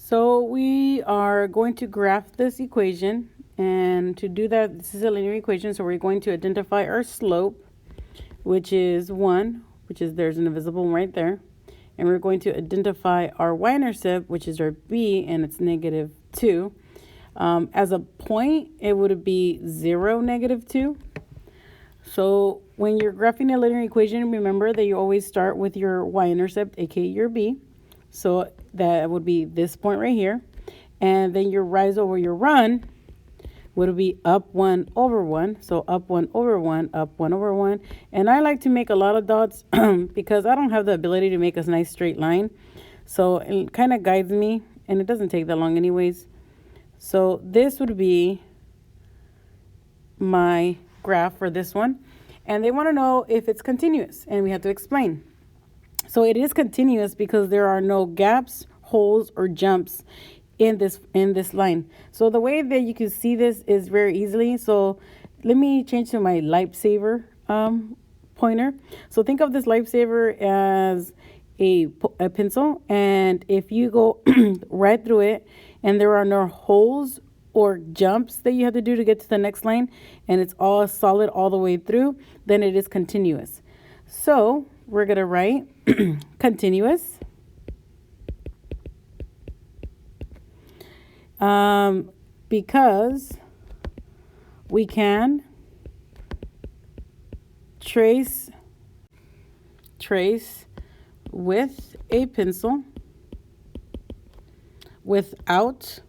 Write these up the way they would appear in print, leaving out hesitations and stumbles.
So we are going to graph this equation, and to do that, this is a linear equation, so we're going to identify our slope, which is 1, which is there's an invisible one right there, and we're going to identify our y-intercept, which is our b, and it's -2. As a point, it would be 0, -2. So when you're graphing a linear equation, remember that you always start with your y-intercept, aka your b. So that would be this point right here. And then your rise over your run would be up 1 over 1. So up 1 over 1, up 1 over 1. And I like to make a lot of dots because I don't have the ability to make a nice straight line. So it kind of guides me, and it doesn't take that long anyways. So this would be my graph for this one. And they want to know if it's continuous, and we have to explain. So it is continuous because there are no gaps, holes, or jumps in this line. So the way that you can see this is very easily. So let me change to my lifesaver pointer. So think of this lifesaver as a pencil, and if you go right through it and there are no holes or jumps that you have to do to get to the next line, and it's all solid all the way through, then it is continuous. So we're gonna write continuous because we can trace with a pencil without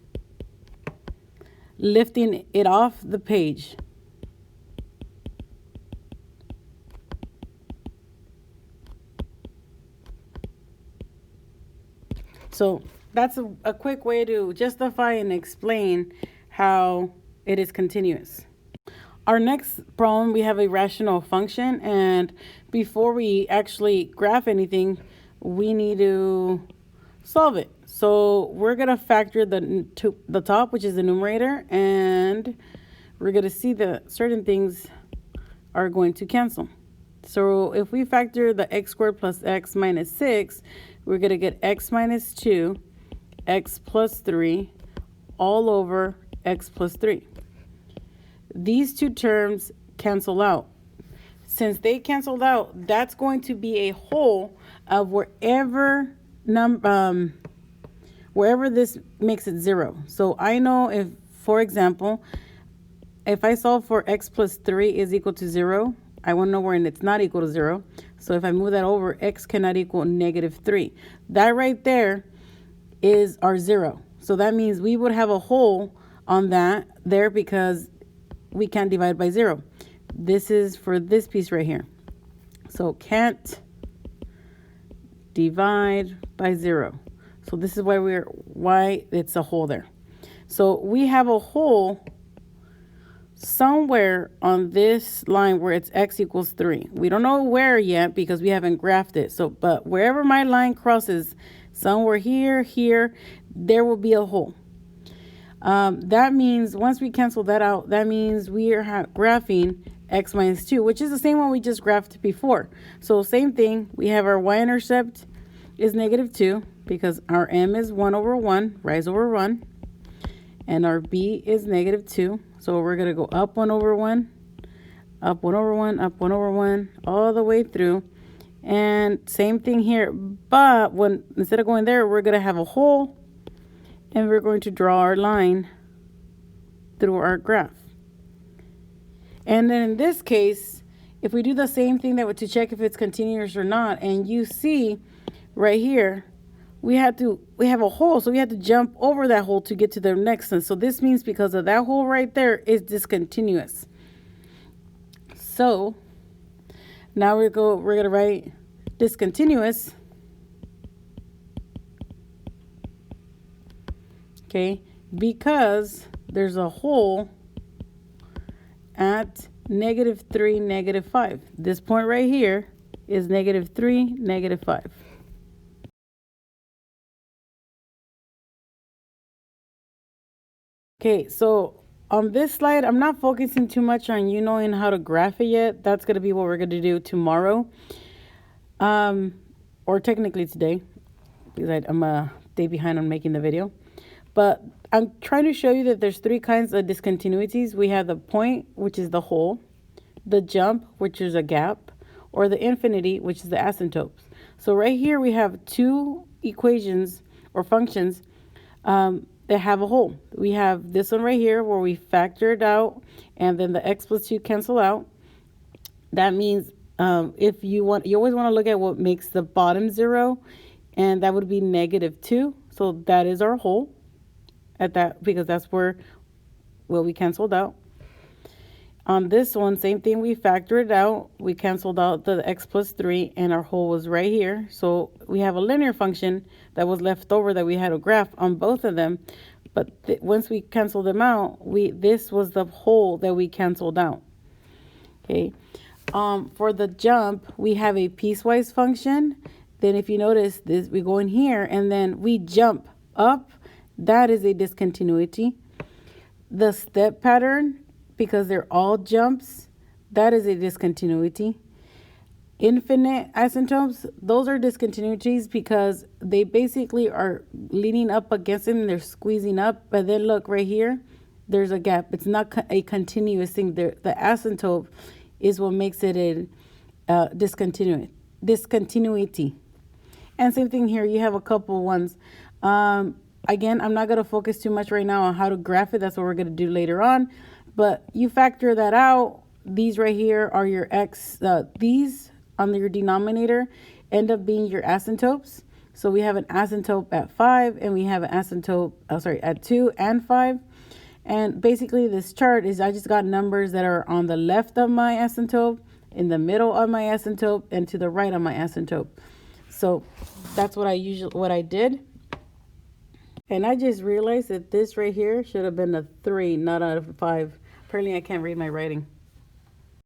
lifting it off the page. So that's a quick way to justify and explain how it is continuous. Our next problem, we have a rational function, and before we actually graph anything, we need to solve it. So we're gonna factor the top, which is the numerator, and we're gonna see that certain things are going to cancel. So if we factor the x squared plus x minus 6, we're gonna get x minus 2, x plus 3, all over x plus 3. These two terms cancel out. Since they canceled out, that's going to be a whole of wherever this makes it 0. So I know if, for example, if I solve for x plus 3 is equal to 0, I want to know where it's not equal to 0. So if I move that over, x cannot equal -3. That right there is our 0. So that means we would have a hole on that there because we can't divide by 0. This is for this piece right here. So can't divide by 0. So this is why it's a hole there. So we have a hole somewhere on this line where it's x equals 3. We don't know where yet because we haven't graphed it. So, but wherever my line crosses, somewhere here, there will be a hole. That means once we cancel that out, that means we are graphing x minus 2, which is the same one we just graphed before. So same thing, we have our y-intercept is -2 because our m is 1 over 1, rise over run, and our b is -2. So we're going to go up 1 over 1, up 1 over 1, up 1 over 1, all the way through. And same thing here, but instead of going there, we're going to have a hole, and we're going to draw our line through our graph. And then in this case, if we do the same thing to check if it's continuous or not, and you see right here, we have a hole, so we have to jump over that hole to get to the next one. So this means because of that hole right there is discontinuous. So now we're going to write discontinuous. Okay, because there's a hole at -3, -5. This point right here is -3, -5. Okay, so on this slide, I'm not focusing too much on you knowing how to graph it yet. That's going to be what we're going to do tomorrow. Or technically today, because I'm a day behind on making the video. But I'm trying to show you that there's three kinds of discontinuities. We have the point, which is the hole, the jump, which is a gap, or the infinity, which is the asymptotes. So right here we have two equations or functions that have a hole. We have this one right here where we factor it out, and then the x plus 2 cancel out. That means if you always want to look at what makes the bottom 0, and that would be -2. So that is our hole at that, because that's where we canceled out. On this one, same thing, we factored it out. We canceled out the x plus 3, and our hole was right here. So we have a linear function that was left over that we had a graph on both of them. But once we canceled them out, this was the hole that we canceled out. Okay. For the jump, we have a piecewise function. Then if you notice this, we go in here and then we jump up. That is a discontinuity. The step pattern, because they're all jumps, that is a discontinuity. Infinite asymptotes, those are discontinuities because they basically are leaning up against it and they're squeezing up. But then look right here, there's a gap. It's not a continuous thing. The asymptote is what makes it a discontinuity. And same thing here, you have a couple ones. Again, I'm not going to focus too much right now on how to graph it. That's what we're going to do later on. But you factor that out. These right here are your x. These on your denominator end up being your asymptotes. So we have an asymptote at 5, and we have an asymptote, at 2 and 5. And basically this chart is I just got numbers that are on the left of my asymptote, in the middle of my asymptote, and to the right of my asymptote. So that's what I did. And I just realized that this right here should have been a 3, not out of 5. Apparently I can't read my writing.